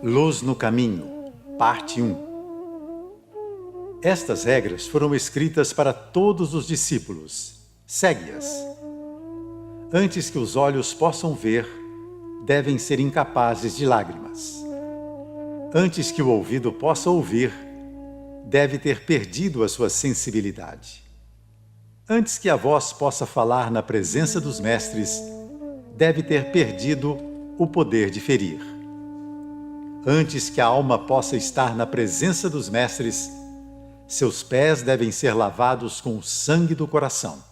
Luz no Caminho, Parte 1. Estas regras foram escritas para todos os discípulos. Segue-as. Antes que os olhos possam ver, devem ser incapazes de lágrimas. Antes que o ouvido possa ouvir, deve ter perdido a sua sensibilidade. Antes que a voz possa falar na presença dos mestres, deve ter perdido o poder de ferir. Antes que a alma possa estar na presença dos mestres, seus pés devem ser lavados com o sangue do coração.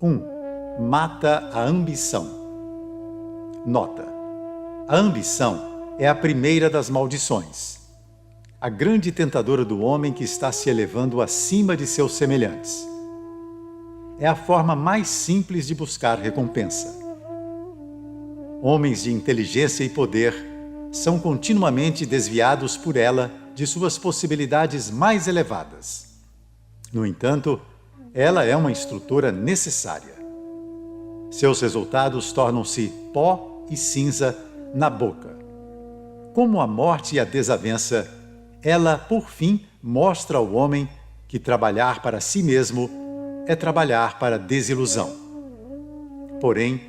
1. Mata a ambição. Nota: a ambição é a primeira das maldições, a grande tentadora do homem que está se elevando acima de seus semelhantes. É a forma mais simples de buscar recompensa. Homens de inteligência e poder são continuamente desviados por ela de suas possibilidades mais elevadas. No entanto, ela é uma instrutora necessária. Seus resultados tornam-se pó e cinza na boca. Como a morte e a desavença, ela, por fim, mostra ao homem que trabalhar para si mesmo é trabalhar para a desilusão. Porém,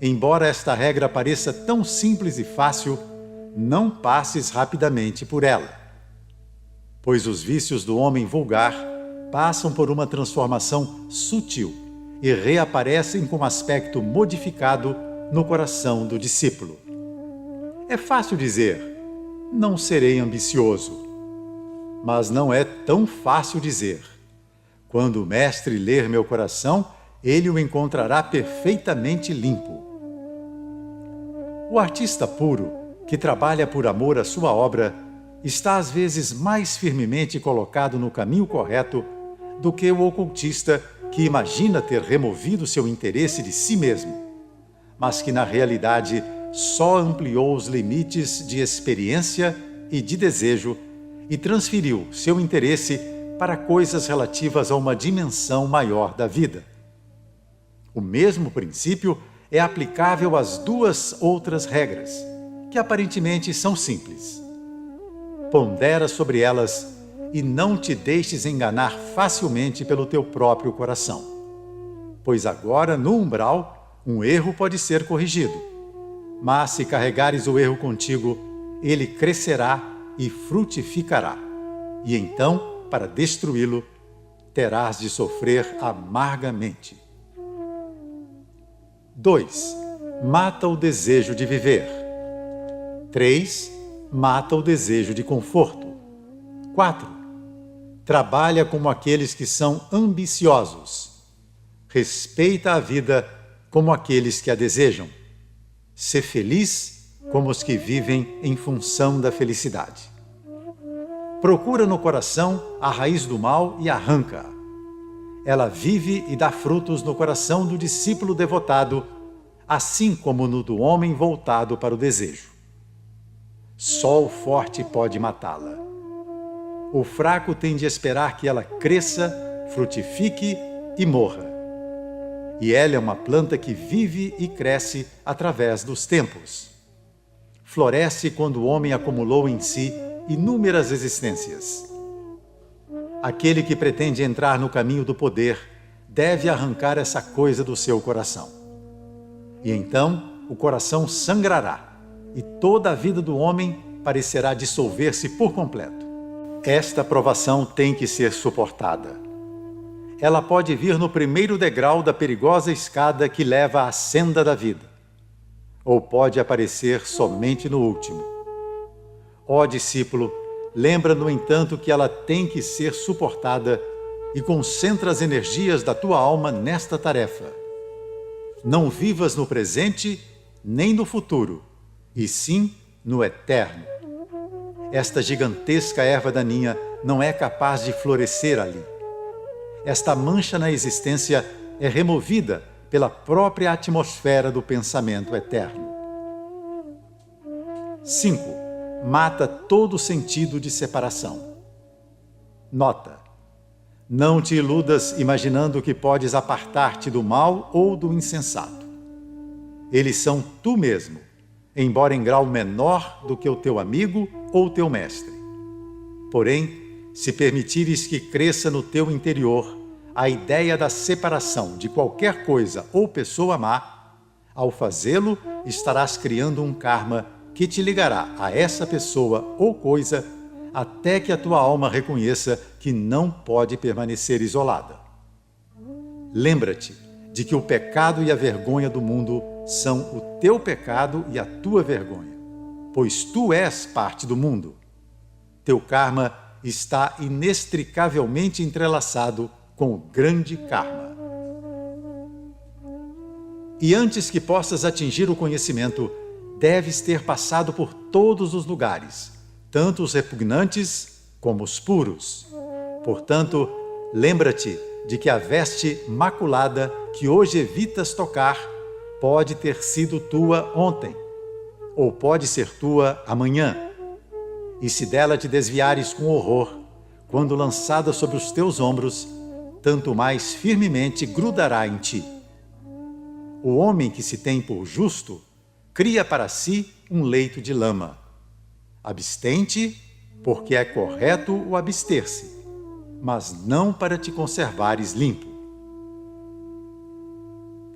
embora esta regra pareça tão simples e fácil, não passes rapidamente por ela, pois os vícios do homem vulgar passam por uma transformação sutil e reaparecem com aspecto modificado no coração do discípulo. É fácil dizer, não serei ambicioso, mas não é tão fácil dizer, quando o mestre ler meu coração, ele o encontrará perfeitamente limpo. O artista puro, que trabalha por amor à sua obra, está às vezes mais firmemente colocado no caminho correto do que o ocultista que imagina ter removido seu interesse de si mesmo, mas que na realidade só ampliou os limites de experiência e de desejo e transferiu seu interesse para coisas relativas a uma dimensão maior da vida. O mesmo princípio é aplicável às duas outras regras, que aparentemente são simples. Pondera sobre elas e não te deixes enganar facilmente pelo teu próprio coração. Pois agora, no umbral, um erro pode ser corrigido. Mas se carregares o erro contigo, ele crescerá e frutificará. E então, para destruí-lo, terás de sofrer amargamente. 2. Mata o desejo de viver. 3. Mata o desejo de conforto. 4. Trabalha como aqueles que são ambiciosos. Respeita a vida como aqueles que a desejam. Sê feliz como os que vivem em função da felicidade. Procura no coração a raiz do mal e arranca-a. Ela vive e dá frutos no coração do discípulo devotado, assim como no do homem voltado para o desejo. Só o forte pode matá-la. O fraco tem de esperar que ela cresça, frutifique e morra. E ela é uma planta que vive e cresce através dos tempos. Floresce quando o homem acumulou em si inúmeras existências. Aquele que pretende entrar no caminho do poder deve arrancar essa coisa do seu coração. E então o coração sangrará, e toda a vida do homem parecerá dissolver-se por completo. Esta provação tem que ser suportada. Ela pode vir no primeiro degrau da perigosa escada que leva à senda da vida, ou pode aparecer somente no último. Ó discípulo, lembra, no entanto, que ela tem que ser suportada e concentra as energias da tua alma nesta tarefa. Não vivas no presente nem no futuro, e sim no eterno. Esta gigantesca erva daninha não é capaz de florescer ali. Esta mancha na existência é removida pela própria atmosfera do pensamento eterno. 5. Mata todo sentido de separação. Nota: não te iludas imaginando que podes apartar-te do mal ou do insensato. Eles são tu mesmo, embora em grau menor do que o teu amigo ou teu mestre. Porém, se permitires que cresça no teu interior a ideia da separação de qualquer coisa ou pessoa má, ao fazê-lo, estarás criando um karma que te ligará a essa pessoa ou coisa até que a tua alma reconheça que não pode permanecer isolada. Lembra-te de que o pecado e a vergonha do mundo são o teu pecado e a tua vergonha, pois tu és parte do mundo. Teu karma está inextricavelmente entrelaçado com o grande karma. E antes que possas atingir o conhecimento, deves ter passado por todos os lugares, tanto os repugnantes como os puros. Portanto, lembra-te de que a veste maculada que hoje evitas tocar pode ter sido tua ontem, ou pode ser tua amanhã. E se dela te desviares com horror, quando lançada sobre os teus ombros, tanto mais firmemente grudará em ti. O homem que se tem por justo cria para si um leito de lama. Abstente, porque é correto o abster-se, mas não para te conservares limpo.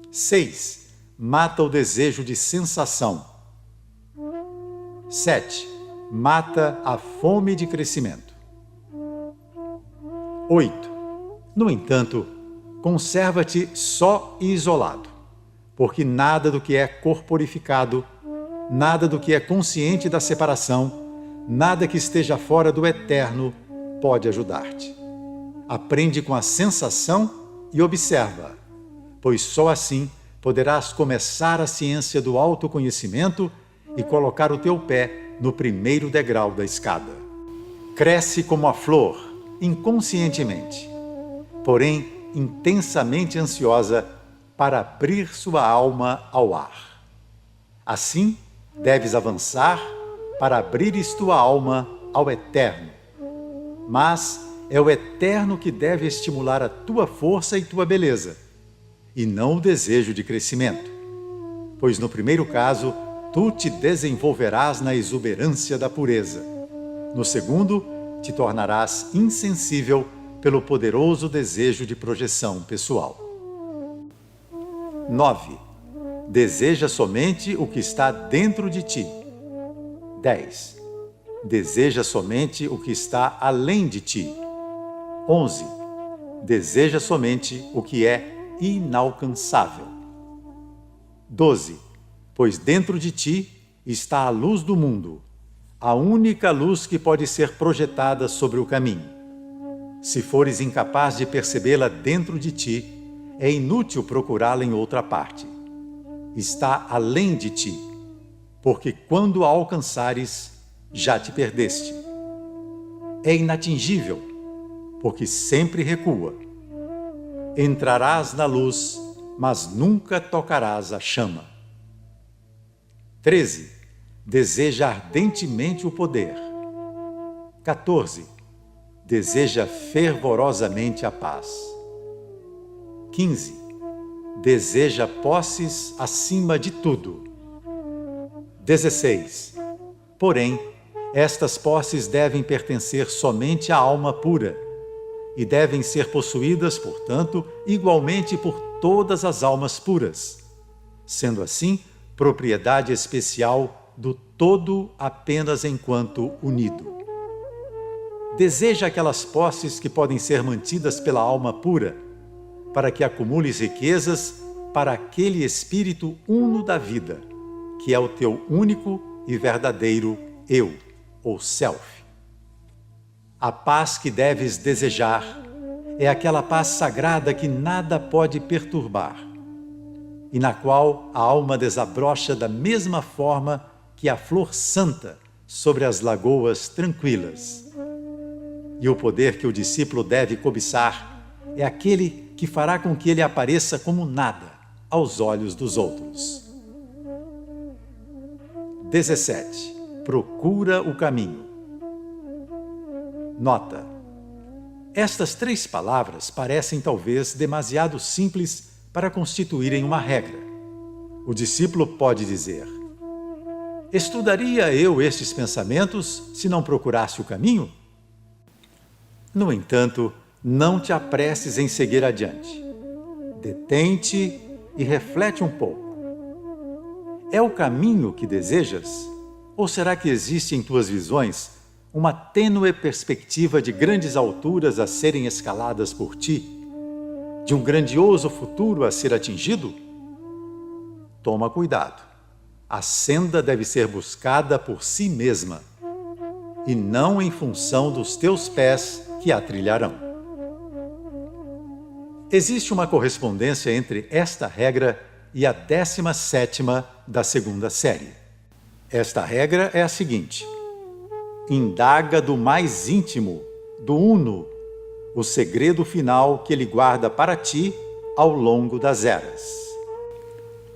6. Mata o desejo de sensação. 7. Mata a fome de crescimento. 8. No entanto, conserva-te só e isolado, porque nada do que é corporificado, nada do que é consciente da separação, nada que esteja fora do eterno pode ajudar-te. Aprende com a sensação e observa, pois só assim poderás começar a ciência do autoconhecimento e colocar o teu pé no primeiro degrau da escada. Cresce como a flor, inconscientemente, porém intensamente ansiosa para abrir sua alma ao ar. Assim, deves avançar para abrires tua alma ao eterno. Mas é o eterno que deve estimular a tua força e tua beleza, e não o desejo de crescimento. Pois no primeiro caso, tu te desenvolverás na exuberância da pureza. No segundo, te tornarás insensível pelo poderoso desejo de projeção pessoal. 9. Deseja somente o que está dentro de ti. 10. Deseja somente o que está além de ti. 11. Deseja somente o que é inalcançável. 12. Pois dentro de ti está a luz do mundo, a única luz que pode ser projetada sobre o caminho. Se fores incapaz de percebê-la dentro de ti, é inútil procurá-la em outra parte. Está além de ti, porque quando a alcançares, já te perdeste. É inatingível, porque sempre recua. Entrarás na luz, mas nunca tocarás a chama. 13. Deseja ardentemente o poder. 14. Deseja fervorosamente a paz. 15. Deseja posses acima de tudo. 16. Porém, estas posses devem pertencer somente à alma pura e devem ser possuídas, portanto, igualmente por todas as almas puras, sendo assim propriedade especial do todo apenas enquanto unido. Deseja aquelas posses que podem ser mantidas pela alma pura, para que acumules riquezas para aquele espírito uno da vida, que é o teu único e verdadeiro eu, ou self. A paz que deves desejar é aquela paz sagrada que nada pode perturbar, e na qual a alma desabrocha da mesma forma que a flor santa sobre as lagoas tranquilas. E o poder que o discípulo deve cobiçar é aquele que fará com que ele apareça como nada aos olhos dos outros. 17. Procura o caminho. Nota: estas 3 palavras parecem talvez demasiado simples para constituírem uma regra. O discípulo pode dizer: Estudaria eu estes pensamentos se não procurasse o caminho? No entanto, não te apresses em seguir adiante. Detente e reflete um pouco. É o caminho que desejas? Ou será que existe em tuas visões uma tênue perspectiva de grandes alturas a serem escaladas por ti? De um grandioso futuro a ser atingido? Toma cuidado. A senda deve ser buscada por si mesma, e não em função dos teus pés que a trilharão. Existe uma correspondência entre esta regra e a 17ª da segunda série. Esta regra é a seguinte: indaga do mais íntimo, do Uno, o segredo final que ele guarda para ti ao longo das eras.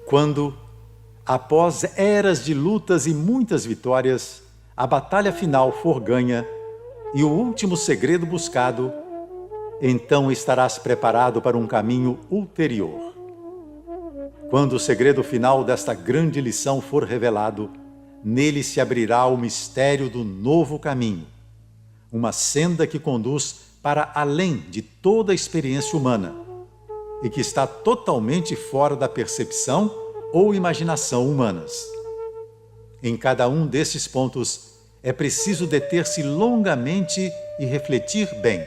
Quando, após eras de lutas e muitas vitórias, a batalha final for ganha e o último segredo buscado, então estarás preparado para um caminho ulterior. Quando o segredo final desta grande lição for revelado, nele se abrirá o mistério do novo caminho, uma senda que conduz para além de toda a experiência humana e que está totalmente fora da percepção ou imaginação humanas. Em cada um desses pontos, é preciso deter-se longamente e refletir bem.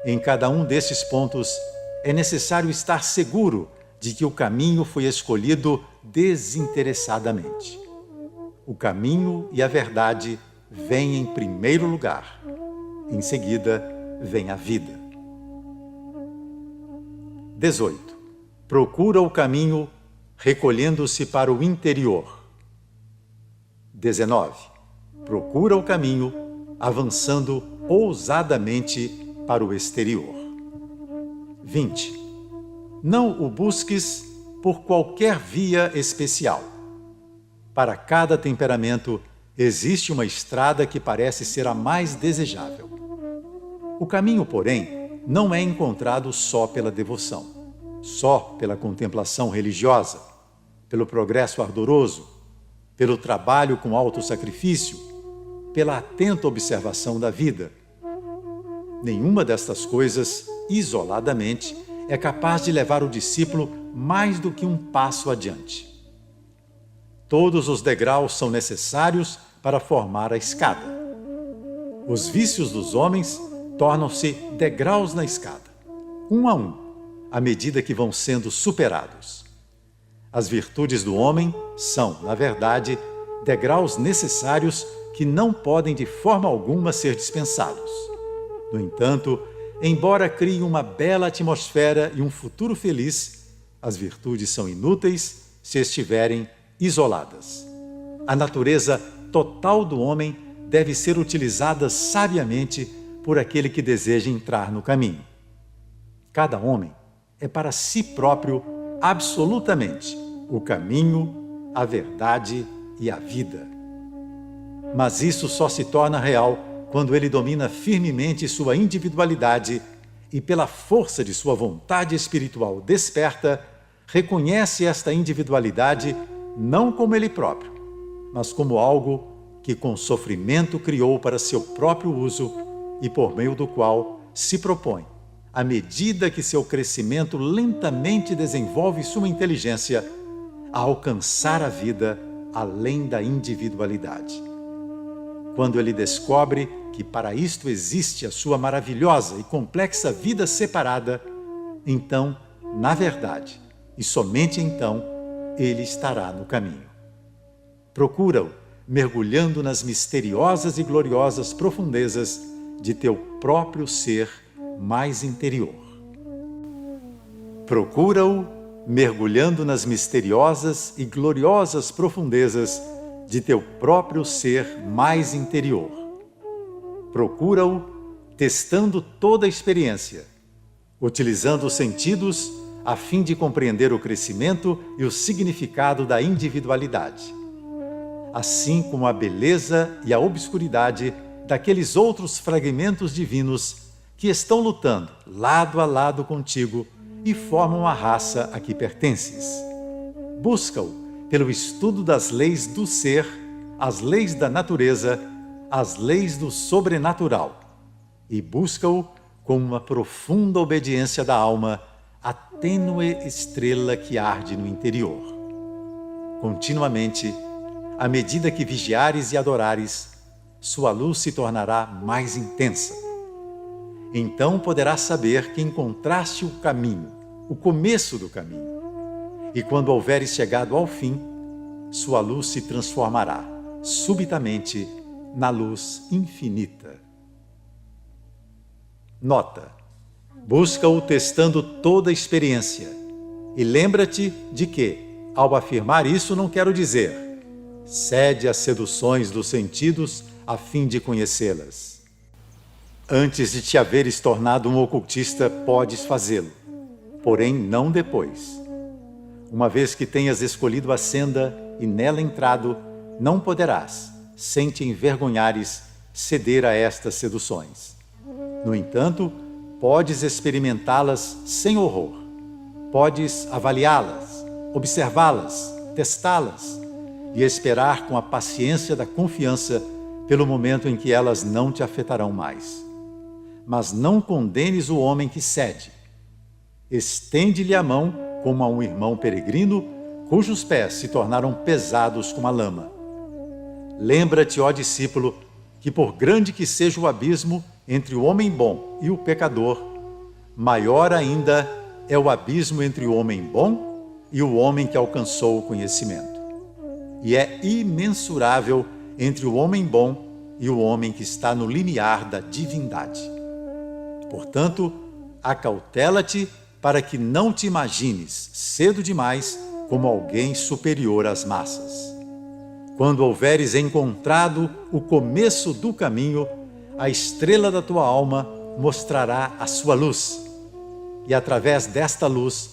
Em cada um desses pontos, é necessário estar seguro de que o caminho foi escolhido desinteressadamente. O caminho e a verdade vêm em primeiro lugar. Em seguida, vem a vida. 18. Procura o caminho recolhendo-se para o interior. 19. Procura o caminho avançando ousadamente para o exterior. 20. Não o busques por qualquer via especial. Para cada temperamento, existe uma estrada que parece ser a mais desejável. O caminho, porém, não é encontrado só pela devoção, só pela contemplação religiosa, pelo progresso ardoroso, pelo trabalho com autossacrifício, pela atenta observação da vida. Nenhuma destas coisas, isoladamente, é capaz de levar o discípulo mais do que um passo adiante. Todos os degraus são necessários para formar a escada. Os vícios dos homens tornam-se degraus na escada, um a um, à medida que vão sendo superados. As virtudes do homem são, na verdade, degraus necessários que não podem de forma alguma ser dispensados. No entanto, embora criem uma bela atmosfera e um futuro feliz, as virtudes são inúteis se estiverem isoladas. A natureza total do homem deve ser utilizada sabiamente por aquele que deseja entrar no caminho. Cada homem é para si próprio absolutamente o caminho, a verdade e a vida. Mas isso só se torna real quando ele domina firmemente sua individualidade e, pela força de sua vontade espiritual desperta, reconhece esta individualidade não como ele próprio, mas como algo que com sofrimento criou para seu próprio uso e por meio do qual se propõe, à medida que seu crescimento lentamente desenvolve sua inteligência, a alcançar a vida além da individualidade. Quando ele descobre que para isto existe a sua maravilhosa e complexa vida separada, então, na verdade, e somente então, ele estará no caminho. Procura-o, mergulhando nas misteriosas e gloriosas profundezas de teu próprio ser mais interior. Procura-o, mergulhando nas misteriosas e gloriosas profundezas de teu próprio ser mais interior. Procura-o, testando toda a experiência, utilizando os sentidos a fim de compreender o crescimento e o significado da individualidade, assim como a beleza e a obscuridade daqueles outros fragmentos divinos que estão lutando lado a lado contigo e formam a raça a que pertences. Busca-o pelo estudo das leis do ser, as leis da natureza, as leis do sobrenatural, e busca-o com uma profunda obediência da alma, a tênue estrela que arde no interior. Continuamente, à medida que vigiares e adorares, sua luz se tornará mais intensa. Então poderás saber que encontraste o caminho, o começo do caminho. E quando houveres chegado ao fim, sua luz se transformará, subitamente, na luz infinita. Nota: busca-o testando toda a experiência. E lembra-te de que, ao afirmar isso, não quero dizer: cede às seduções dos sentidos a fim de conhecê-las. Antes de te haveres tornado um ocultista, podes fazê-lo, porém não depois. Uma vez que tenhas escolhido a senda e nela entrado, não poderás, sem te envergonhares, ceder a estas seduções. No entanto, podes experimentá-las sem horror. Podes avaliá-las, observá-las, testá-las e esperar com a paciência da confiança pelo momento em que elas não te afetarão mais. Mas não condenes o homem que cede. Estende-lhe a mão como a um irmão peregrino, cujos pés se tornaram pesados como a lama. Lembra-te, ó discípulo, que por grande que seja o abismo entre o homem bom e o pecador, maior ainda é o abismo entre o homem bom e o homem que alcançou o conhecimento. E é imensurável entre o homem bom e o homem que está no limiar da divindade. Portanto, acautela-te para que não te imagines, cedo demais, como alguém superior às massas. Quando houveres encontrado o começo do caminho, a estrela da tua alma mostrará a sua luz. E através desta luz,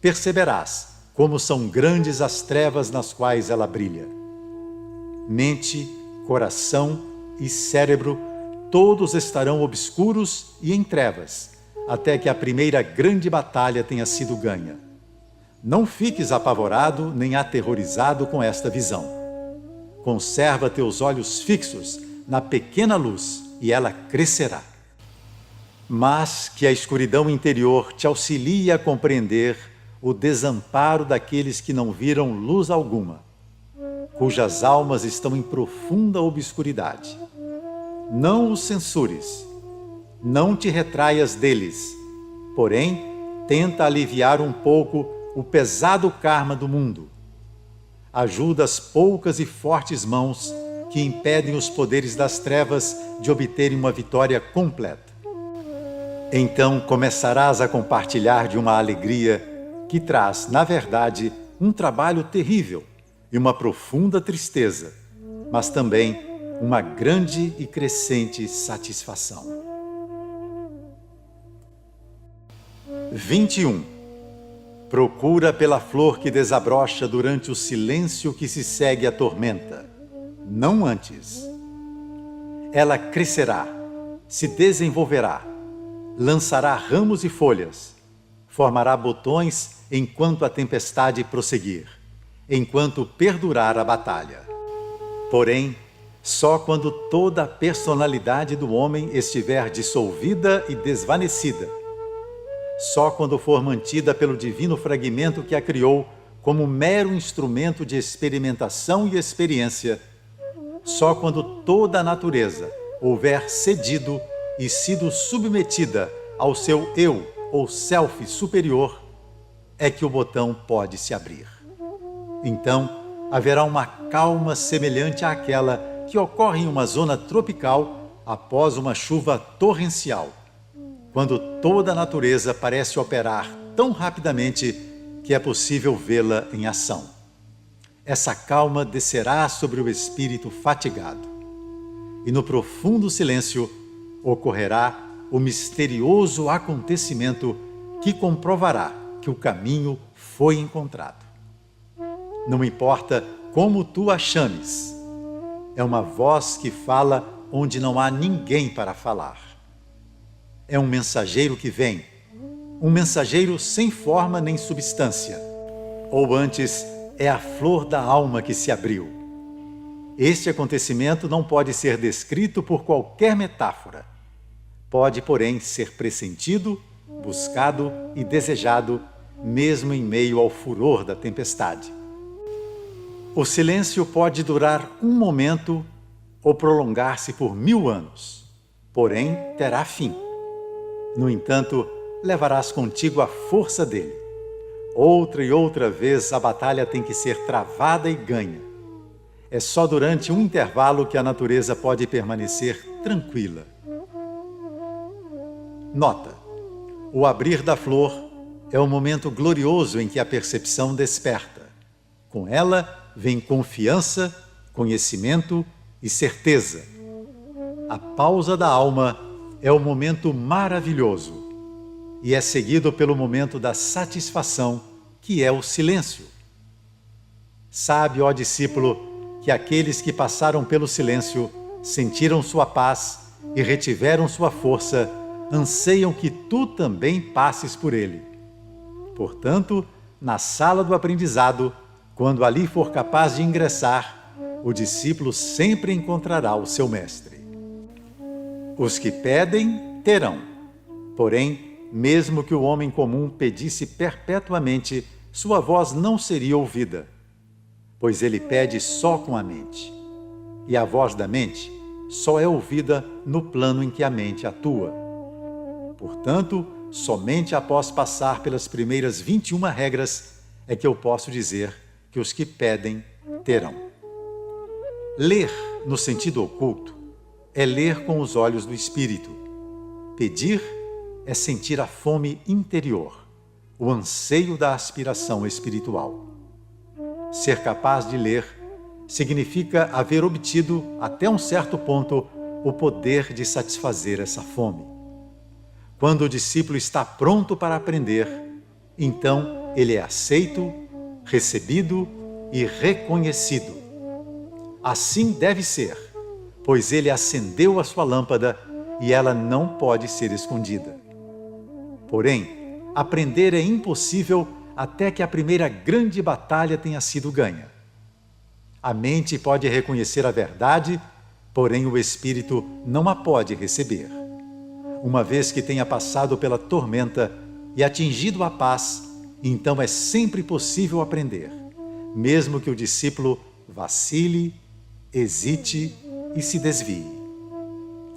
perceberás como são grandes as trevas nas quais ela brilha. Mente, coração e cérebro, todos estarão obscuros e em trevas, até que a primeira grande batalha tenha sido ganha. Não fiques apavorado nem aterrorizado com esta visão. Conserva teus olhos fixos na pequena luz e ela crescerá. Mas que a escuridão interior te auxilie a compreender o desamparo daqueles que não viram luz alguma, cujas almas estão em profunda obscuridade. Não os censures, não te retraias deles, porém, tenta aliviar um pouco o pesado karma do mundo. Ajuda as poucas e fortes mãos que impedem os poderes das trevas de obterem uma vitória completa. Então começarás a compartilhar de uma alegria que traz, na verdade, um trabalho terrível e uma profunda tristeza, mas também uma grande e crescente satisfação. 21. Procura pela flor que desabrocha durante o silêncio que se segue à tormenta, não antes. Ela crescerá, se desenvolverá, lançará ramos e folhas, formará botões enquanto a tempestade prosseguir, enquanto perdurar a batalha. Porém, só quando toda a personalidade do homem estiver dissolvida e desvanecida, só quando for mantida pelo divino fragmento que a criou como mero instrumento de experimentação e experiência, só quando toda a natureza houver cedido e sido submetida ao seu eu ou self superior, é que o botão pode se abrir. Então, haverá uma calma semelhante àquela que ocorre em uma zona tropical após uma chuva torrencial, quando toda a natureza parece operar tão rapidamente que é possível vê-la em ação. Essa calma descerá sobre o espírito fatigado, e no profundo silêncio ocorrerá o misterioso acontecimento que comprovará que o caminho foi encontrado. Não importa como tu a chames, é uma voz que fala onde não há ninguém para falar. É um mensageiro que vem, um mensageiro sem forma nem substância, ou antes, é a flor da alma que se abriu. Este acontecimento não pode ser descrito por qualquer metáfora. Pode, porém, ser pressentido, buscado e desejado, mesmo em meio ao furor da tempestade. O silêncio pode durar um momento ou prolongar-se por 1000 anos, porém terá fim. No entanto, levarás contigo a força dele. Outra e outra vez a batalha tem que ser travada e ganha. É só durante um intervalo que a natureza pode permanecer tranquila. Nota: o abrir da flor é o momento glorioso em que a percepção desperta. Com ela vem confiança, conhecimento e certeza. A pausa da alma é o momento maravilhoso e é seguido pelo momento da satisfação, que é o silêncio. Sabe, ó discípulo, que aqueles que passaram pelo silêncio sentiram sua paz e retiveram sua força, anseiam que tu também passes por ele. Portanto, na sala do aprendizado, quando ali for capaz de ingressar, o discípulo sempre encontrará o seu mestre. Os que pedem, terão. Porém, mesmo que o homem comum pedisse perpetuamente, sua voz não seria ouvida, pois ele pede só com a mente. E a voz da mente só é ouvida no plano em que a mente atua. Portanto, somente após passar pelas primeiras 21 regras é que eu posso dizer que os que pedem, terão. Ler, no sentido oculto, é ler com os olhos do espírito. Pedir é sentir a fome interior, o anseio da aspiração espiritual. Ser capaz de ler significa haver obtido, até um certo ponto, o poder de satisfazer essa fome. Quando o discípulo está pronto para aprender, então ele é aceito, recebido e reconhecido. Assim deve ser, pois ele acendeu a sua lâmpada e ela não pode ser escondida. Porém, aprender é impossível até que a primeira grande batalha tenha sido ganha. A mente pode reconhecer a verdade, porém o espírito não a pode receber. Uma vez que tenha passado pela tormenta e atingido a paz, então é sempre possível aprender, mesmo que o discípulo vacile, hesite e se desvie.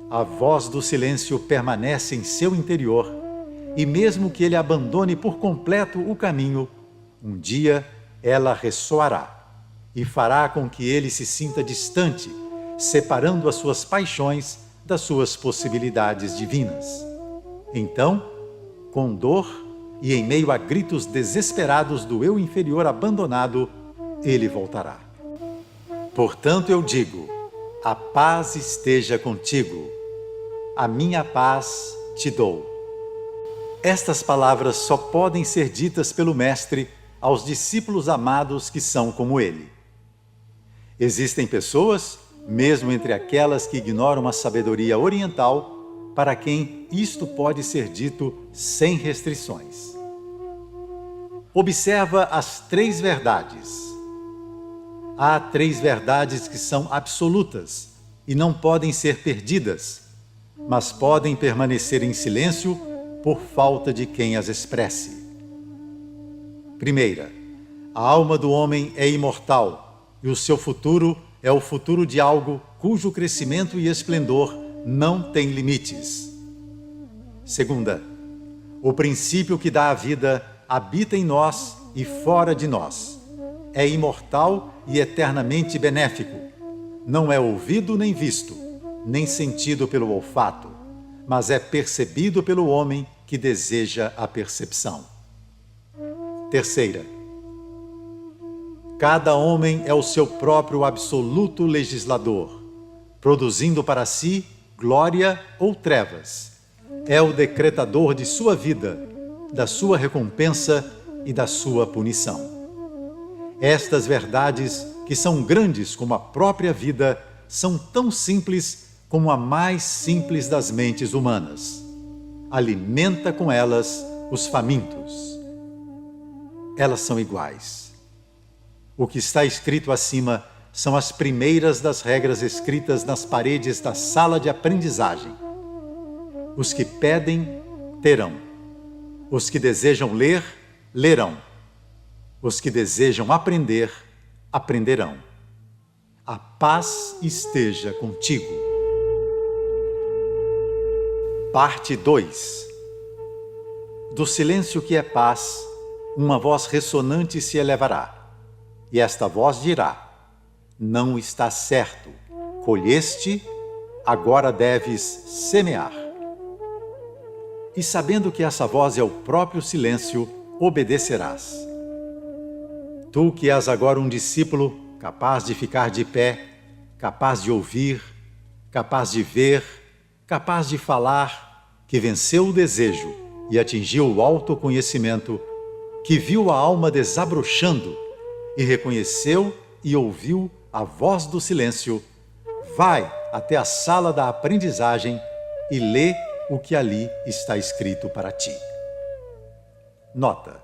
A voz do silêncio permanece em seu interior e mesmo que ele abandone por completo o caminho, um dia ela ressoará e fará com que ele se sinta distante, separando as suas paixões das suas possibilidades divinas. Então, com dor e em meio a gritos desesperados do eu inferior abandonado, ele voltará. Portanto, eu digo: a paz esteja contigo. A minha paz te dou. Estas palavras só podem ser ditas pelo Mestre aos discípulos amados que são como ele. Existem pessoas, mesmo entre aquelas que ignoram a sabedoria oriental, para quem isto pode ser dito sem restrições. Observa as 3 verdades. Há 3 verdades que são absolutas e não podem ser perdidas, mas podem permanecer em silêncio por falta de quem as expresse. Primeira, a alma do homem é imortal e o seu futuro é o futuro de algo cujo crescimento e esplendor não têm limites. Segunda, o princípio que dá a vida habita em nós e fora de nós. É imortal e eternamente benéfico. Não é ouvido nem visto, nem sentido pelo olfato, mas é percebido pelo homem que deseja a percepção. Terceira, cada homem é o seu próprio absoluto legislador, produzindo para si glória ou trevas. É o decretador de sua vida, da sua recompensa e da sua punição. Estas verdades, que são grandes como a própria vida, são tão simples como a mais simples das mentes humanas. Alimenta com elas os famintos. Elas são iguais. O que está escrito acima são as primeiras das regras escritas nas paredes da sala de aprendizagem. Os que pedem, terão. Os que desejam ler, lerão. Os que desejam aprender, aprenderão. A paz esteja contigo. Parte 2. Do silêncio que é paz, uma voz ressonante se elevará, e esta voz dirá: não está certo, colheste, agora deves semear. E sabendo que essa voz é o próprio silêncio, obedecerás. Tu que és agora um discípulo, capaz de ficar de pé, capaz de ouvir, capaz de ver, capaz de falar, que venceu o desejo e atingiu o autoconhecimento, que viu a alma desabrochando e reconheceu e ouviu a voz do silêncio, vai até a sala da aprendizagem e lê o que ali está escrito para ti. Nota: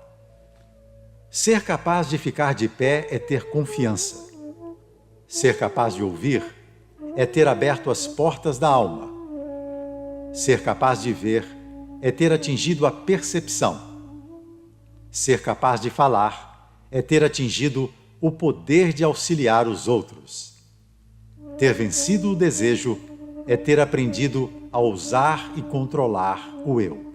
ser capaz de ficar de pé é ter confiança. Ser capaz de ouvir é ter aberto as portas da alma. Ser capaz de ver é ter atingido a percepção. Ser capaz de falar é ter atingido o poder de auxiliar os outros. Ter vencido o desejo é ter aprendido a ousar e controlar o eu.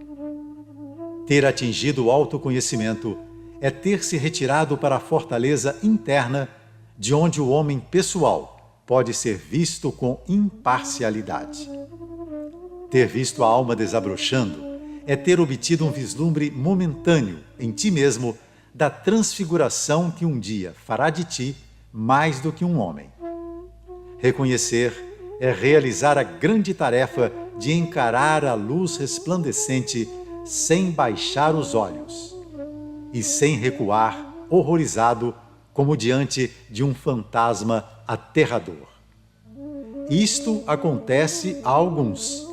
Ter atingido o autoconhecimento é ter se retirado para a fortaleza interna, de onde o homem pessoal pode ser visto com imparcialidade. Ter visto a alma desabrochando é ter obtido um vislumbre momentâneo em ti mesmo da transfiguração que um dia fará de ti mais do que um homem. Reconhecer é realizar a grande tarefa de encarar a luz resplandecente sem baixar os olhos e sem recuar, horrorizado, como diante de um fantasma aterrador. Isto acontece a alguns,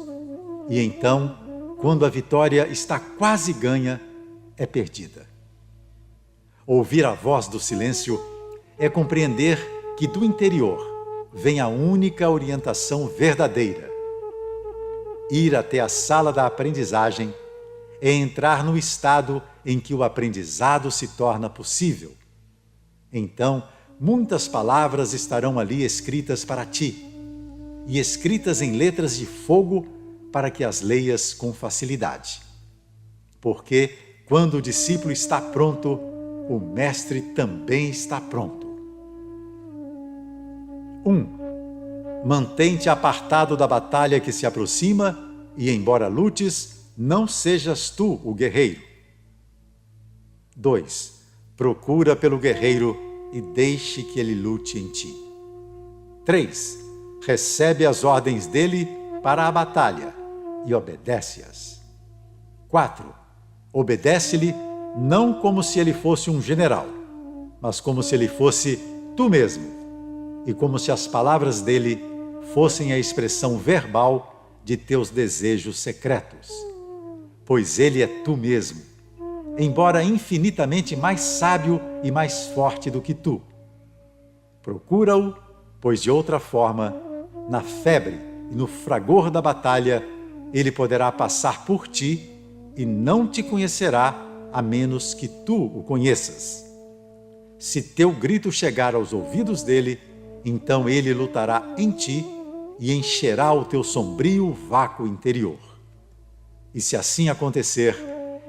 e então, quando a vitória está quase ganha, é perdida. Ouvir a voz do silêncio é compreender que do interior vem a única orientação verdadeira. Ir até a sala da aprendizagem é entrar no estado em que o aprendizado se torna possível. Então, muitas palavras estarão ali escritas para ti, e escritas em letras de fogo para que as leias com facilidade. Porque, quando o discípulo está pronto, o mestre também está pronto. 1. Mantém-te apartado da batalha que se aproxima e, embora lutes, não sejas tu o guerreiro. 2. Procura pelo guerreiro e deixe que ele lute em ti. 3. Recebe as ordens dele para a batalha e obedece-as. 4. Obedece-lhe não como se ele fosse um general, mas como se ele fosse tu mesmo, e como se as palavras dele fossem a expressão verbal de teus desejos secretos. Pois ele é tu mesmo, embora infinitamente mais sábio e mais forte do que tu. Procura-o, pois de outra forma, na febre e no fragor da batalha, ele poderá passar por ti e não te conhecerá a menos que tu o conheças. Se teu grito chegar aos ouvidos dele, então ele lutará em ti e encherá o teu sombrio vácuo interior. E se assim acontecer,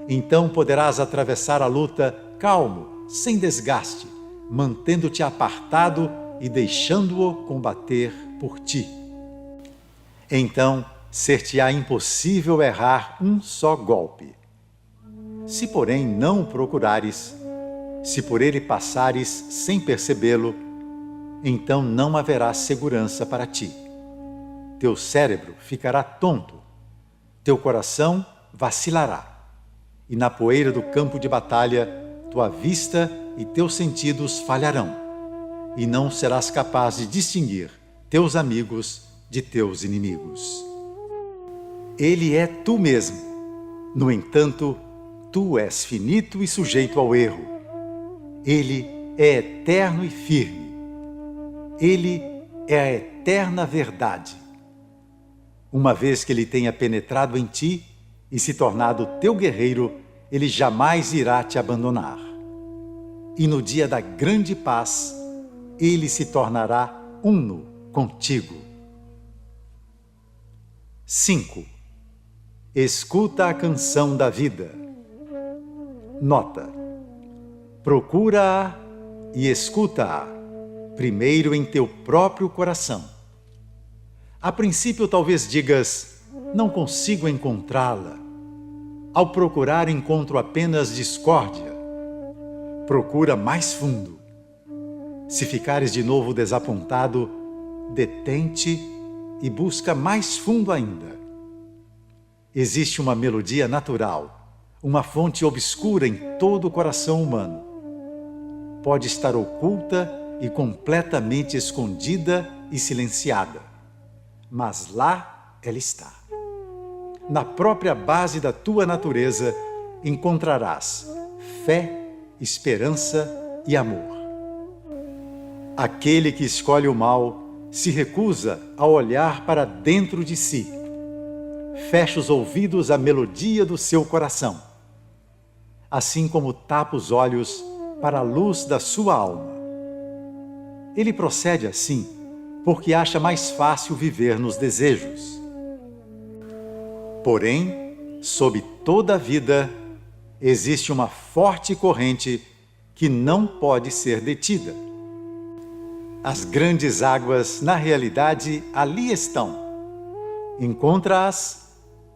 então poderás atravessar a luta calmo, sem desgaste, mantendo-te apartado e deixando-o combater por ti. Então, ser-te-á impossível errar um só golpe. Se, porém, não o procurares, se por ele passares sem percebê-lo, então não haverá segurança para ti. Teu cérebro ficará tonto, teu coração vacilará, e na poeira do campo de batalha, tua vista e teus sentidos falharão, e não serás capaz de distinguir teus amigos de teus inimigos. Ele é tu mesmo. No entanto, tu és finito e sujeito ao erro. Ele é eterno e firme. Ele é a eterna verdade. Uma vez que ele tenha penetrado em ti e se tornado teu guerreiro, ele jamais irá te abandonar. E no dia da grande paz, ele se tornará uno contigo. 5. Escuta a canção da vida. Nota: procura-a e escuta-a, primeiro em teu próprio coração. A princípio talvez digas, não consigo encontrá-la. Ao procurar encontro apenas discórdia. Procura mais fundo. Se ficares de novo desapontado, detente e busca mais fundo ainda. Existe uma melodia natural, uma fonte obscura em todo o coração humano. Pode estar oculta e completamente escondida e silenciada, mas lá ela está. Na própria base da tua natureza encontrarás fé, esperança e amor. Aquele que escolhe o mal se recusa a olhar para dentro de si. Fecha os ouvidos à melodia do seu coração, assim como tapa os olhos para a luz da sua alma. Ele procede assim porque acha mais fácil viver nos desejos. Porém, sob toda a vida, existe uma forte corrente que não pode ser detida. As grandes águas, na realidade, ali estão. Encontra-as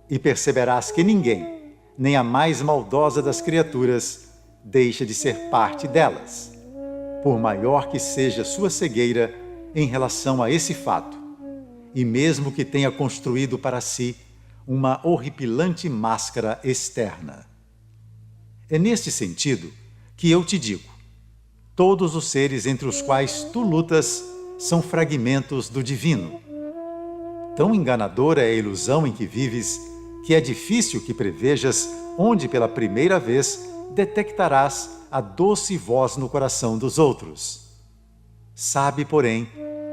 e perceberás que ninguém, nem a mais maldosa das criaturas, deixa de ser parte delas, por maior que seja sua cegueira em relação a esse fato, e mesmo que tenha construído para si uma horripilante máscara externa. É neste sentido que eu te digo: todos os seres entre os quais tu lutas são fragmentos do divino. Tão enganadora é a ilusão em que vives, que é difícil que prevejas onde pela primeira vez detectarás a doce voz no coração dos outros. Sabe, porém,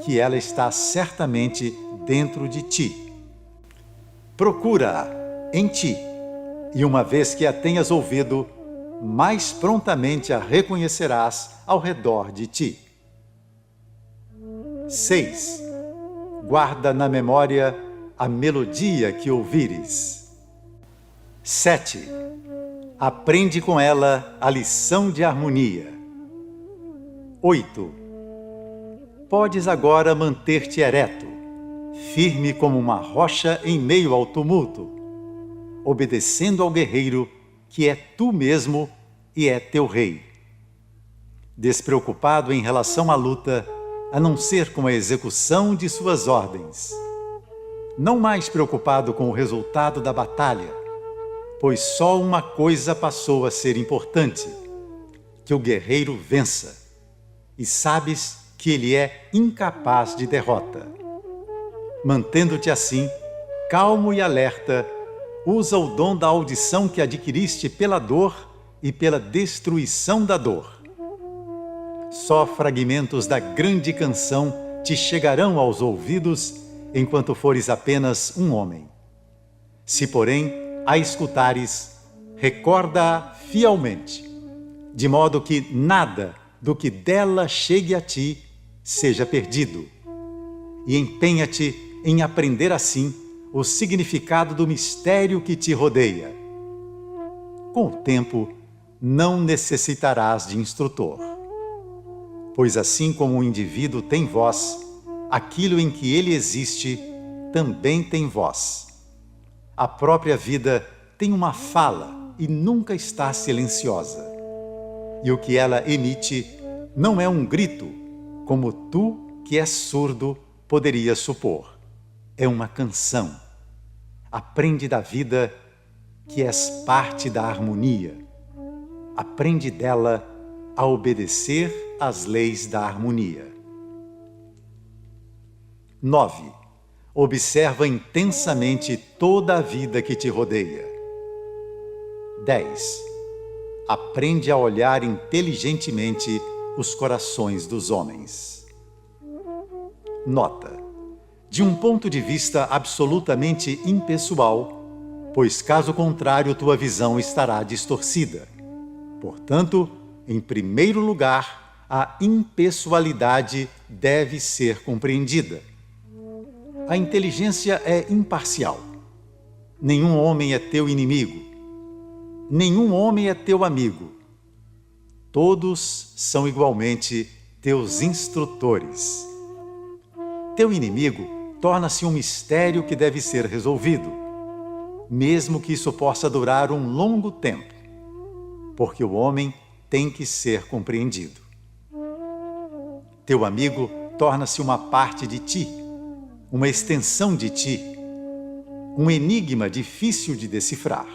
que ela está certamente dentro de ti. Procura-a em ti, e uma vez que a tenhas ouvido, mais prontamente a reconhecerás ao redor de ti. 6. Guarda na memória a melodia que ouvires. 7. Aprende com ela a lição de harmonia. 8. Podes agora manter-te ereto, firme como uma rocha em meio ao tumulto, obedecendo ao guerreiro que é tu mesmo e é teu rei. Despreocupado em relação à luta, a não ser com a execução de suas ordens. Não mais preocupado com o resultado da batalha, pois só uma coisa passou a ser importante: que o guerreiro vença, e sabes que ele é incapaz de derrota. Mantendo-te assim, calmo e alerta, usa o dom da audição que adquiriste pela dor e pela destruição da dor. Só fragmentos da grande canção te chegarão aos ouvidos enquanto fores apenas um homem. Se, porém, a escutares, recorda-a fielmente, de modo que nada do que dela chegue a ti seja perdido. E empenha-te em aprender assim o significado do mistério que te rodeia. Com o tempo, não necessitarás de instrutor. Pois assim como o indivíduo tem voz, aquilo em que ele existe também tem voz. A própria vida tem uma fala e nunca está silenciosa. E o que ela emite não é um grito, como tu, que és surdo, poderias supor. É uma canção. Aprende da vida que és parte da harmonia. Aprende dela a obedecer às leis da harmonia. 9. Observa intensamente toda a vida que te rodeia. 10. Aprende a olhar inteligentemente os corações dos homens. Nota: de um ponto de vista absolutamente impessoal, pois caso contrário tua visão estará distorcida. Portanto, em primeiro lugar, a impessoalidade deve ser compreendida. A inteligência é imparcial. Nenhum homem é teu inimigo. Nenhum homem é teu amigo. Todos são igualmente teus instrutores. Teu inimigo torna-se um mistério que deve ser resolvido, mesmo que isso possa durar um longo tempo, porque o homem tem que ser compreendido. Teu amigo torna-se uma parte de ti, uma extensão de ti, um enigma difícil de decifrar.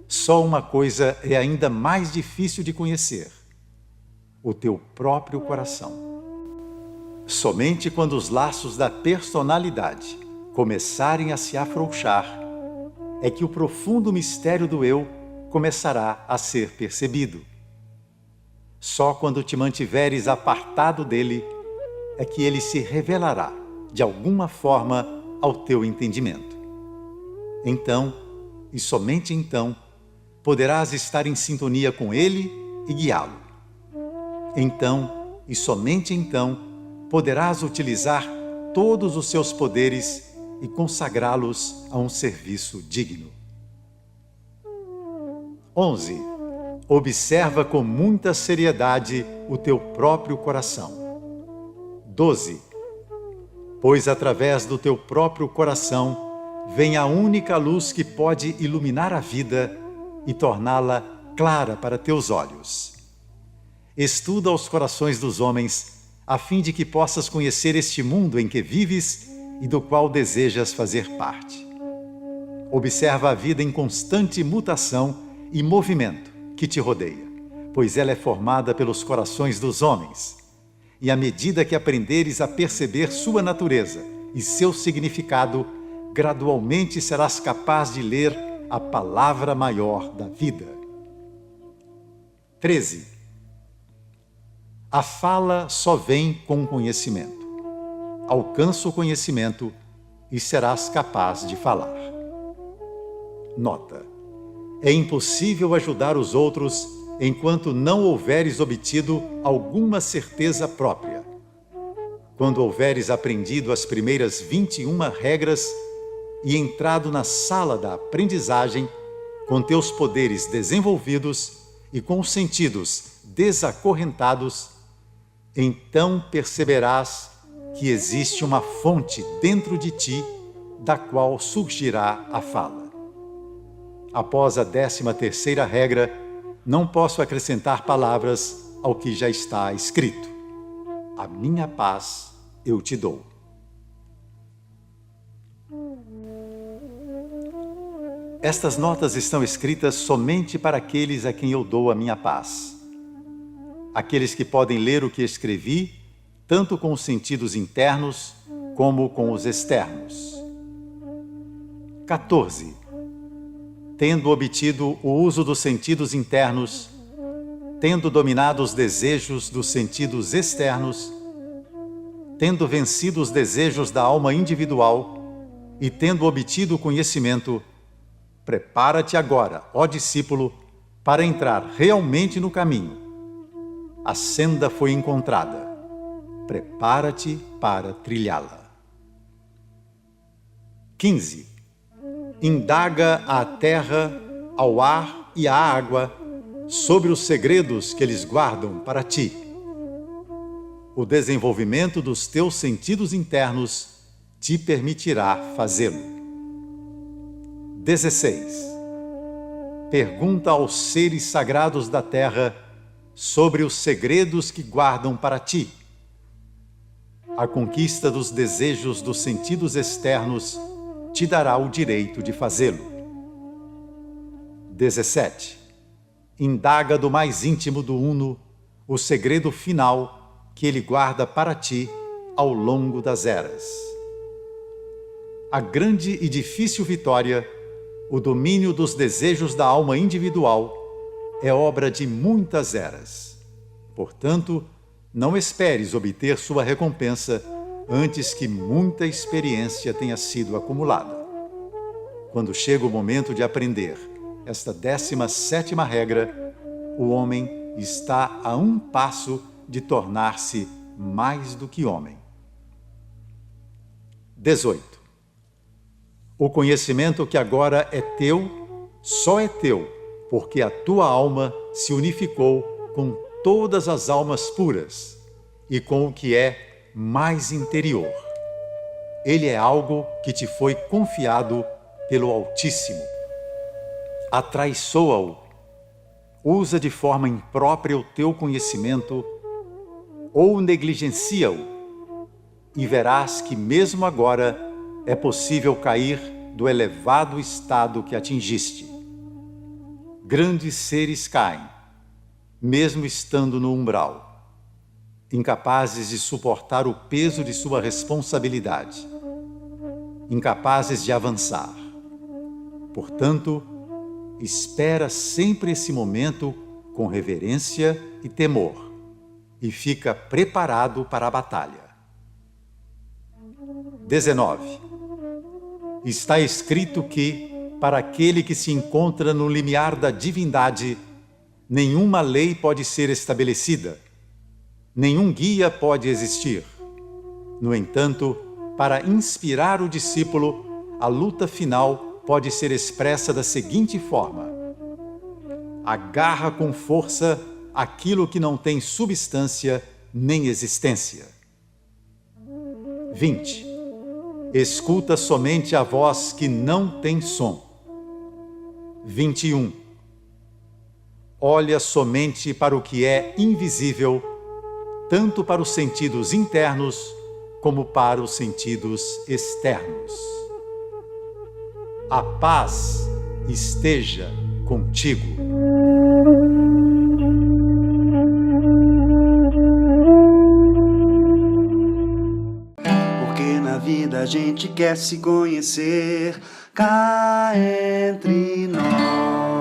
Só uma coisa é ainda mais difícil de conhecer: o teu próprio coração. Somente quando os laços da personalidade começarem a se afrouxar, é que o profundo mistério do eu começará a ser percebido. Só quando te mantiveres apartado dele, é que ele se revelará, de alguma forma, ao teu entendimento. Então, e somente então, poderás estar em sintonia com ele e guiá-lo. Então, e somente então, poderás utilizar todos os seus poderes e consagrá-los a um serviço digno. 11. Observa com muita seriedade o teu próprio coração. 12. Pois através do teu próprio coração vem a única luz que pode iluminar a vida e torná-la clara para teus olhos. Estuda os corações dos homens, a fim de que possas conhecer este mundo em que vives e do qual desejas fazer parte. Observa a vida em constante mutação e movimento que te rodeia, pois ela é formada pelos corações dos homens. E à medida que aprenderes a perceber sua natureza e seu significado, gradualmente serás capaz de ler a palavra maior da vida. 13. A fala só vem com o conhecimento. Alcança o conhecimento e serás capaz de falar. Nota: é impossível ajudar os outros enquanto não houveres obtido alguma certeza própria. Quando houveres aprendido as primeiras 21 regras e entrado na sala da aprendizagem, com teus poderes desenvolvidos e com os sentidos desacorrentados, então perceberás que existe uma fonte dentro de ti da qual surgirá a fala. Após a 13ª regra, não posso acrescentar palavras ao que já está escrito. A minha paz eu te dou. Estas notas estão escritas somente para aqueles a quem eu dou a minha paz. Aqueles que podem ler o que escrevi, tanto com os sentidos internos como com os externos. 14. Tendo obtido o uso dos sentidos internos, tendo dominado os desejos dos sentidos externos, tendo vencido os desejos da alma individual e tendo obtido o conhecimento, prepara-te agora, ó discípulo, para entrar realmente no caminho. A senda foi encontrada. Prepara-te para trilhá-la. 15. Indaga à terra, ao ar e à água sobre os segredos que eles guardam para ti. O desenvolvimento dos teus sentidos internos te permitirá fazê-lo. 16. Pergunta aos seres sagrados da terra sobre os segredos que guardam para ti. A conquista dos desejos dos sentidos externos te dará o direito de fazê-lo. 17. Indaga do mais íntimo do Uno o segredo final que ele guarda para ti ao longo das eras. A grande e difícil vitória, o domínio dos desejos da alma individual, é obra de muitas eras. Portanto, não esperes obter sua recompensa antes que muita experiência tenha sido acumulada. Quando chega o momento de aprender esta 17ª regra, o homem está a um passo de tornar-se mais do que homem. 18. O conhecimento que agora é teu, só é teu, porque a tua alma se unificou com todas as almas puras e com o que é mais interior. Ele é algo que te foi confiado pelo Altíssimo. Atraiçoa-o, usa de forma imprópria o teu conhecimento ou negligencia-o, e verás que mesmo agora é possível cair do elevado estado que atingiste. Grandes seres caem, mesmo estando no umbral, incapazes de suportar o peso de sua responsabilidade, incapazes de avançar. Portanto, espera sempre esse momento com reverência e temor e fica preparado para a batalha. 19. Está escrito que, para aquele que se encontra no limiar da divindade, nenhuma lei pode ser estabelecida, nenhum guia pode existir. No entanto, para inspirar o discípulo, a luta final pode ser expressa da seguinte forma: agarra com força aquilo que não tem substância nem existência. 20. Escuta somente a voz que não tem som. 21. Olha somente para o que é invisível, tanto para os sentidos internos como para os sentidos externos. A paz esteja contigo. A gente quer se conhecer cá entre nós.